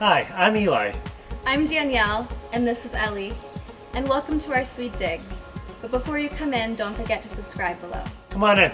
Hi, I'm Eli. I'm Danielle, and this is Ellie, and welcome to our sweet digs. But before you come in, don't forget to subscribe below. Come on in.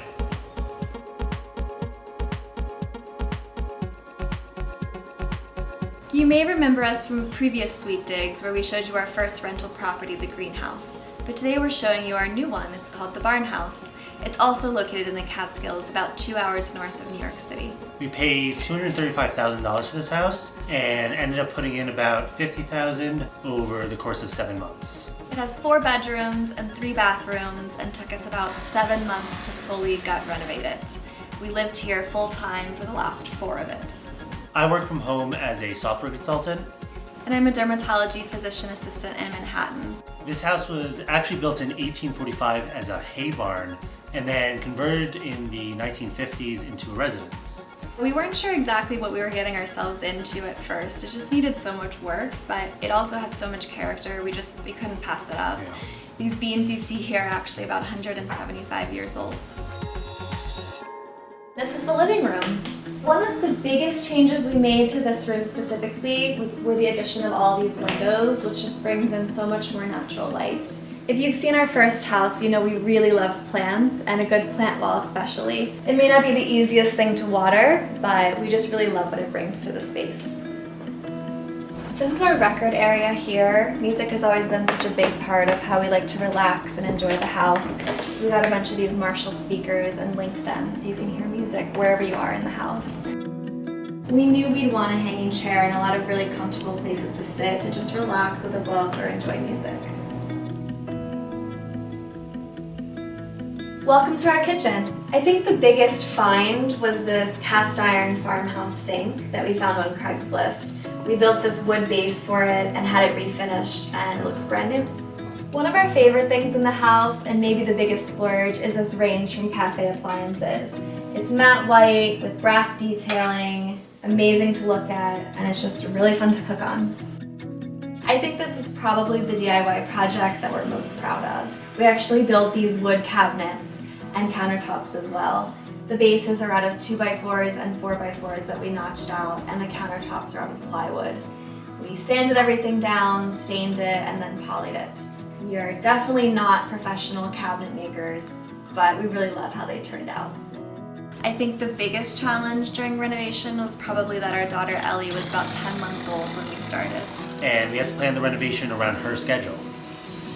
You may remember us from previous sweet digs where we showed you our first rental property, the greenhouse. But today we're showing you our new one. It's called the barnhouse. It's also located in the Catskills, about 2 hours north of New York City. We paid $235,000 for this house and ended up putting in about $50,000 over the course of 7 months. It has 4 bedrooms and 3 bathrooms and took us about 7 months to fully gut renovate it. We lived here full time for the last 4 of it. I work from home as a software consultant. And I'm a dermatology physician assistant in Manhattan. This house was actually built in 1845 as a hay barn and then converted in the 1950s into a residence. We weren't sure exactly what we were getting ourselves into at first. It just needed so much work, but it also had so much character, we couldn't pass it up. Yeah. These beams you see here are actually about 175 years old. This is the living room. One of the biggest changes we made to this room specifically were the addition of all these windows, which just brings in so much more natural light. If you've seen our first house, you know we really love plants, and a good plant wall especially. It may not be the easiest thing to water, but we just really love what it brings to the space. This is our record area here. Music has always been such a big part of how we like to relax and enjoy the house. So we got a bunch of these Marshall speakers and linked them so you can hear music wherever you are in the house. We knew we'd want a hanging chair and a lot of really comfortable places to sit and just relax with a book or enjoy music. Welcome to our kitchen. I think the biggest find was this cast iron farmhouse sink that we found on Craigslist. We built this wood base for it and had it refinished, and it looks brand new. One of our favorite things in the house, and maybe the biggest splurge, is this range from Cafe Appliances. It's matte white with brass detailing, amazing to look at, and it's just really fun to cook on. I think this is probably the DIY project that we're most proud of. We actually built these wood cabinets and countertops as well. The bases are out of 2x4s and 4x4s that we notched out, and the countertops are out of plywood. We sanded everything down, stained it, and then polyed it. We are definitely not professional cabinet makers, but we really love how they turned out. I think the biggest challenge during renovation was probably that our daughter Ellie was about 10 months old when we started. And we had to plan the renovation around her schedule.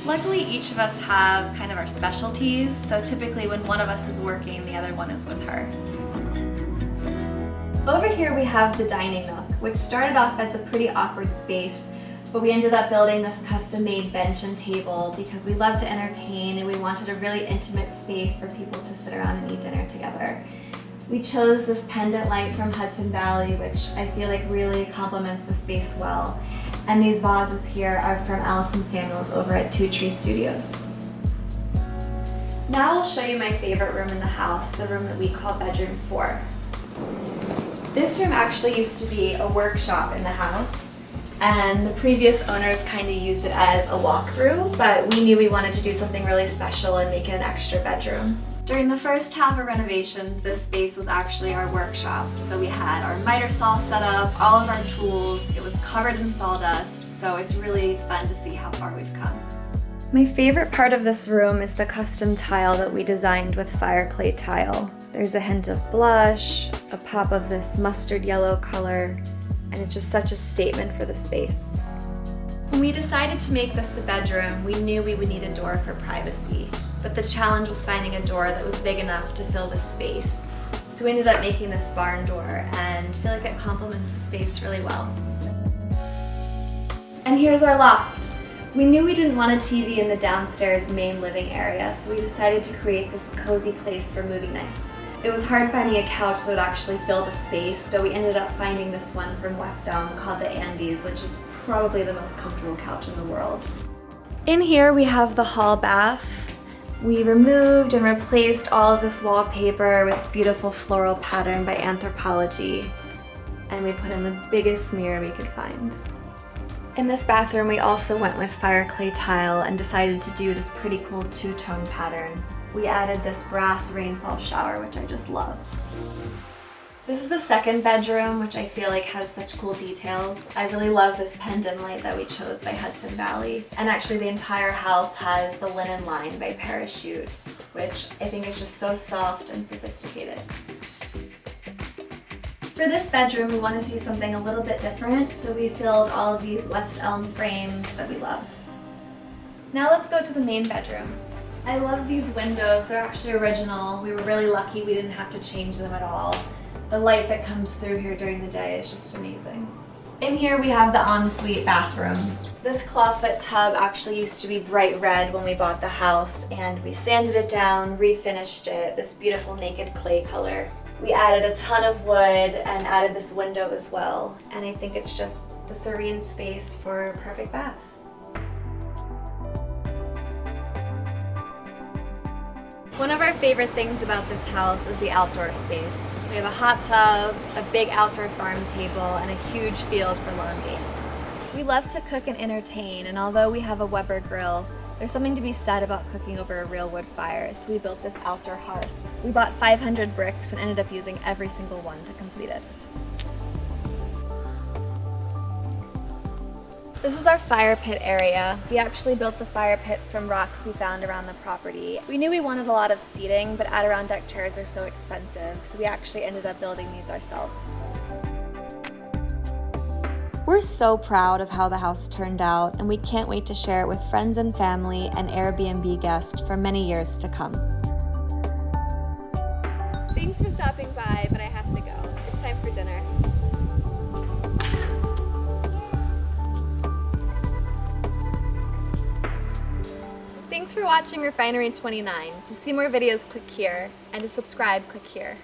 Luckily, each of us have kind of our specialties, so typically when one of us is working, the other one is with her. Over here we have the dining nook, which started off as a pretty awkward space, but we ended up building this custom-made bench and table because we love to entertain and we wanted a really intimate space for people to sit around and eat dinner together. We chose this pendant light from Hudson Valley, which I feel like really complements the space well. And these vases here are from Allison Samuels over at Two Tree Studios. Now I'll show you my favorite room in the house, the room that we call bedroom 4. This room actually used to be a workshop in the house, and the previous owners kind of used it as a walkthrough, but we knew we wanted to do something really special and make it an extra bedroom. During the first half of renovations, this space was actually our workshop. So we had our miter saw set up, all of our tools, it was covered in sawdust, so it's really fun to see how far we've come. My favorite part of this room is the custom tile that we designed with fire clay tile. There's a hint of blush, a pop of this mustard yellow color, and it's just such a statement for the space. When we decided to make this a bedroom, we knew we would need a door for privacy. But the challenge was finding a door that was big enough to fill this space. So we ended up making this barn door, and I feel like it complements the space really well. And here's our loft. We knew we didn't want a TV in the downstairs main living area, so we decided to create this cozy place for movie nights. It was hard finding a couch that would actually fill the space, but we ended up finding this one from West Elm called the Andes, which is probably the most comfortable couch in the world. In here we have the hall bath. We removed and replaced all of this wallpaper with beautiful floral pattern by Anthropology, and we put in the biggest mirror we could find. In this bathroom we also went with fire clay tile and decided to do this pretty cool two-tone pattern. We added this brass rainfall shower, which I just love. This is the second bedroom, which I feel like has such cool details. I really love this pendant light that we chose by Hudson Valley. And actually the entire house has the linen line by Parachute, which I think is just so soft and sophisticated. For this bedroom, we wanted to do something a little bit different, so we filled all of these West Elm frames that we love. Now let's go to the main bedroom. I love these windows. They're actually original. We were really lucky we didn't have to change them at all. The light that comes through here during the day is just amazing. In here we have the ensuite bathroom. This clawfoot tub actually used to be bright red when we bought the house, and we sanded it down, refinished it, this beautiful naked clay color. We added a ton of wood and added this window as well, and I think it's just the serene space for a perfect bath. One of our favorite things about this house is the outdoor space. We have a hot tub, a big outdoor farm table, and a huge field for lawn games. We love to cook and entertain, and although we have a Weber grill, there's something to be said about cooking over a real wood fire, so we built this outdoor hearth. We bought 500 bricks and ended up using every single one to complete it. This is our fire pit area. We actually built the fire pit from rocks we found around the property. We knew we wanted a lot of seating, but Adirondack chairs are so expensive, so we actually ended up building these ourselves. We're so proud of how the house turned out, and we can't wait to share it with friends and family and Airbnb guests for many years to come. Thanks for stopping by, but I have to go. It's time for dinner. Thanks for watching Refinery29. To see more videos, click here, and to subscribe, click here.